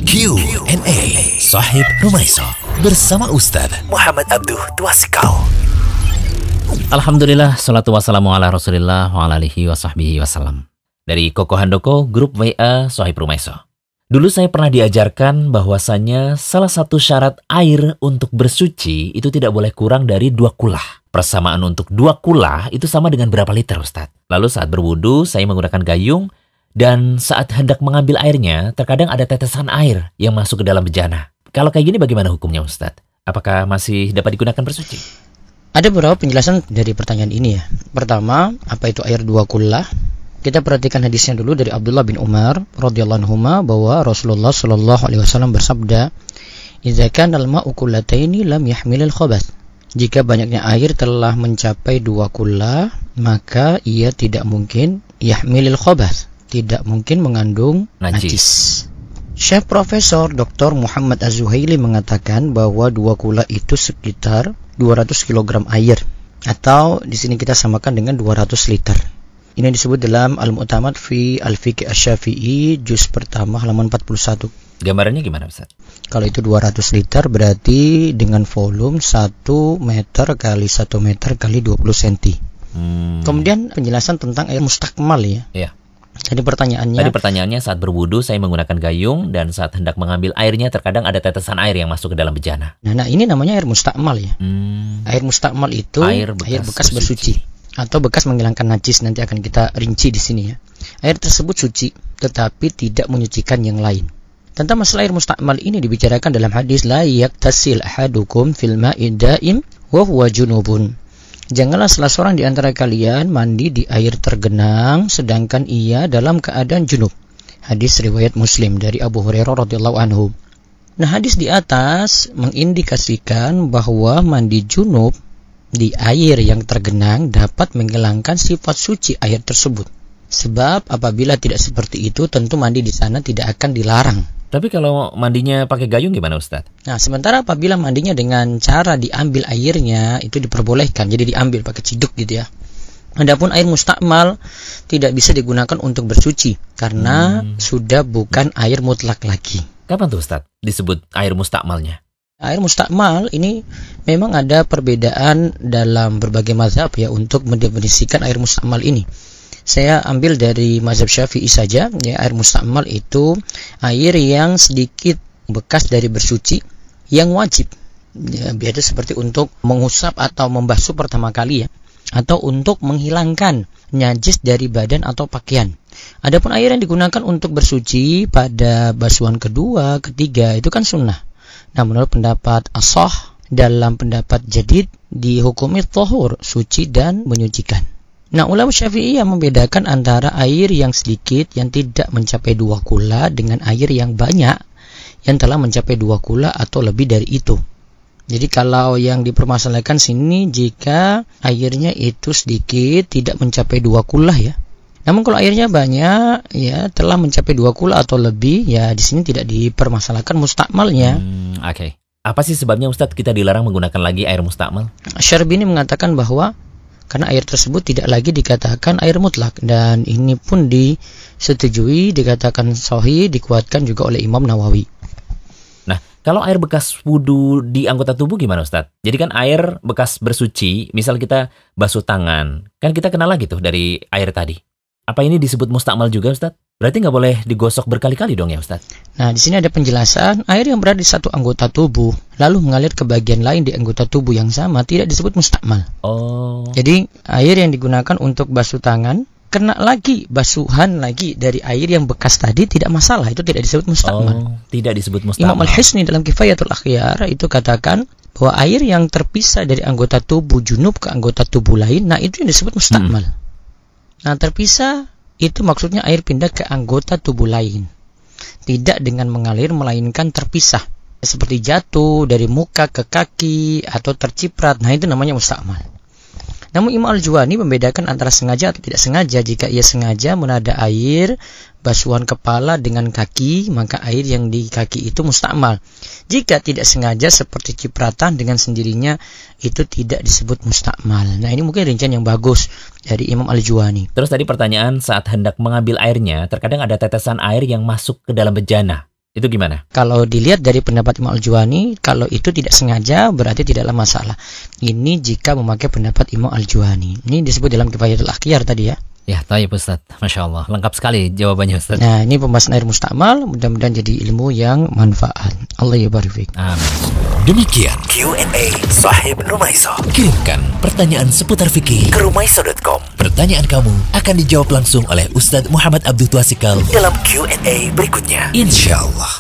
Q&A Sahib Rumaiso bersama Ustaz Muhammad Abduh Twasikal. Alhamdulillah, salatu wassalamu ala rasulillah wa ala alihi wa sahbihi wasallam. Dari Koko Handoko, grup WA Sahib Rumaiso. Dulu saya pernah diajarkan bahwasannya salah satu syarat air untuk bersuci itu tidak boleh kurang dari 2 kulah. Persamaan untuk 2 kulah itu sama dengan berapa liter, Ustaz? Lalu saat berwudu saya menggunakan gayung, dan saat hendak mengambil airnya, terkadang ada tetesan air yang masuk ke dalam bejana. Kalau kayak gini bagaimana hukumnya, Ustadz? Apakah masih dapat digunakan bersuci? Ada beberapa penjelasan dari pertanyaan ini ya. Pertama, apa itu air 2 kullah? Kita perhatikan hadisnya dulu dari Abdullah bin Umar radhiyallahu anhuma bahwa Rasulullah shallallahu alaihi wasallam bersabda, "Idza kana al-ma'u kullataini lam yahmilil khabath." Jika banyaknya air telah mencapai 2 kullah, maka ia tidak mungkin yahmilil khabath, tidak mungkin mengandung najis. Syekh Profesor Dr. Muhammad Az-Zuhaili mengatakan bahwa 2 kullah itu sekitar 200 kg air, atau di sini kita samakan dengan 200 liter. Ini disebut dalam Al-Mu'tamad fi Al-Fiqh Asy-Syafi'i juz pertama halaman 41. Gambarannya gimana, Ustaz? Kalau itu 200 liter berarti dengan volume 1 meter kali 1 meter kali 20 cm. Kemudian penjelasan tentang air mustakmal ya. Iya. Tadi pertanyaannya saat berwudu saya menggunakan gayung, dan saat hendak mengambil airnya terkadang ada tetesan air yang masuk ke dalam bejana. Nah, ini namanya air mustakmal ya. Air mustakmal itu air bekas bersuci atau bekas menghilangkan najis, nanti akan kita rinci di sini ya. Air tersebut suci tetapi tidak menyucikan yang lain. Tentang masalah air mustakmal ini dibicarakan dalam hadis la yaktasil ahadukum fil ma'i daim wa huwa junubun. Janganlah salah seorang di antara kalian mandi di air tergenang sedangkan ia dalam keadaan junub. Hadis riwayat Muslim dari Abu Hurairah radhiyallahu anhu. Nah, hadis di atas mengindikasikan bahwa mandi junub di air yang tergenang dapat menghilangkan sifat suci air tersebut. Sebab apabila tidak seperti itu, tentu mandi di sana tidak akan dilarang. Tapi kalau mandinya pakai gayung gimana, Ustaz? Nah, sementara apabila mandinya dengan cara diambil airnya, itu diperbolehkan. Jadi diambil pakai ciduk gitu ya. Adapun air mustakmal tidak bisa digunakan untuk bersuci karena sudah bukan air mutlak lagi. Kapan tuh, Ustaz, disebut air mustakmalnya? Air mustakmal ini memang ada perbedaan dalam berbagai mazhab ya untuk mendefinisikan air mustakmal ini. Saya ambil dari mazhab Syafi'i saja ya. Air mustakmal itu air yang sedikit bekas dari bersuci yang wajib ya, biasa seperti untuk mengusap atau membasuh pertama kali ya, atau untuk menghilangkan najis dari badan atau pakaian. Adapun air yang digunakan untuk bersuci pada basuhan kedua, ketiga itu kan sunnah. Nah, menurut pendapat as-shah, dalam pendapat jadid dihukumi tahur, suci dan menyucikan. Nah, ulama Syafi'i yang membedakan antara air yang sedikit yang tidak mencapai 2 kula dengan air yang banyak yang telah mencapai 2 kula atau lebih dari itu. Jadi kalau yang dipermasalahkan sini jika airnya itu sedikit tidak mencapai 2 kula ya. Namun kalau airnya banyak ya telah mencapai 2 kula atau lebih ya, di sini tidak dipermasalahkan mustakmalnya. Oke. Apa sih sebabnya, Ustadz, kita dilarang menggunakan lagi air mustakmal? Syarbini mengatakan bahwa karena air tersebut tidak lagi dikatakan air mutlak, dan ini pun disetujui, dikatakan sahih, dikuatkan juga oleh Imam Nawawi. Nah, kalau air bekas wudu di anggota tubuh gimana, Ustadz? Jadi kan air bekas bersuci, misal kita basuh tangan, kan kita kenal lagi tuh dari air tadi. Apa ini disebut mustakmal juga, Ustadz? Berarti nggak boleh digosok berkali-kali dong ya, Ustadz? Nah, di sini ada penjelasan, air yang berada di satu anggota tubuh lalu mengalir ke bagian lain di anggota tubuh yang sama tidak disebut mustakmal. Oh. Jadi air yang digunakan untuk basuh tangan kena lagi basuhan lagi dari air yang bekas tadi tidak masalah, itu tidak disebut mustakmal. Oh, tidak disebut mustakmal. Imam Al-Hisni dalam Kifayatul Akhyar itu katakan bahwa air yang terpisah dari anggota tubuh junub ke anggota tubuh lain, nah itu yang disebut mustakmal. Nah, terpisah itu maksudnya air pindah ke anggota tubuh lain, tidak dengan mengalir melainkan terpisah, seperti jatuh dari muka ke kaki atau terciprat. Nah, itu namanya mustakmal. Namun Imam Al-Juwani membedakan antara sengaja atau tidak sengaja. Jika ia sengaja menada air basuhan kepala dengan kaki, maka air yang di kaki itu mustakmal. Jika tidak sengaja seperti cipratan dengan sendirinya, itu tidak disebut mustakmal. Nah, ini mungkin rincian yang bagus dari Imam Al-Juwani. Terus tadi pertanyaan, saat hendak mengambil airnya, terkadang ada tetesan air yang masuk ke dalam bejana. Itu gimana? Kalau dilihat dari pendapat Imam Al-Juwani, kalau itu tidak sengaja berarti tidaklah masalah. Ini jika memakai pendapat Imam Al-Juwani. Ini disebut dalam Kifayatul Akhyar tadi ya. Ya, tayyib Ustaz. Masya Allah. Lengkap sekali jawabannya Ustaz. Nah, ini pembahasan air mustakmal. Mudah-mudahan jadi ilmu yang manfaat. Allah ya barik fiik. Amin. Demikian Q&A Sahib Rumaiso. Kirimkan pertanyaan seputar fikih ke rumaiso.com. Pertanyaan kamu akan dijawab langsung oleh Ustadz Muhammad Abduh Twasikal dalam Q&A berikutnya. Insya Allah.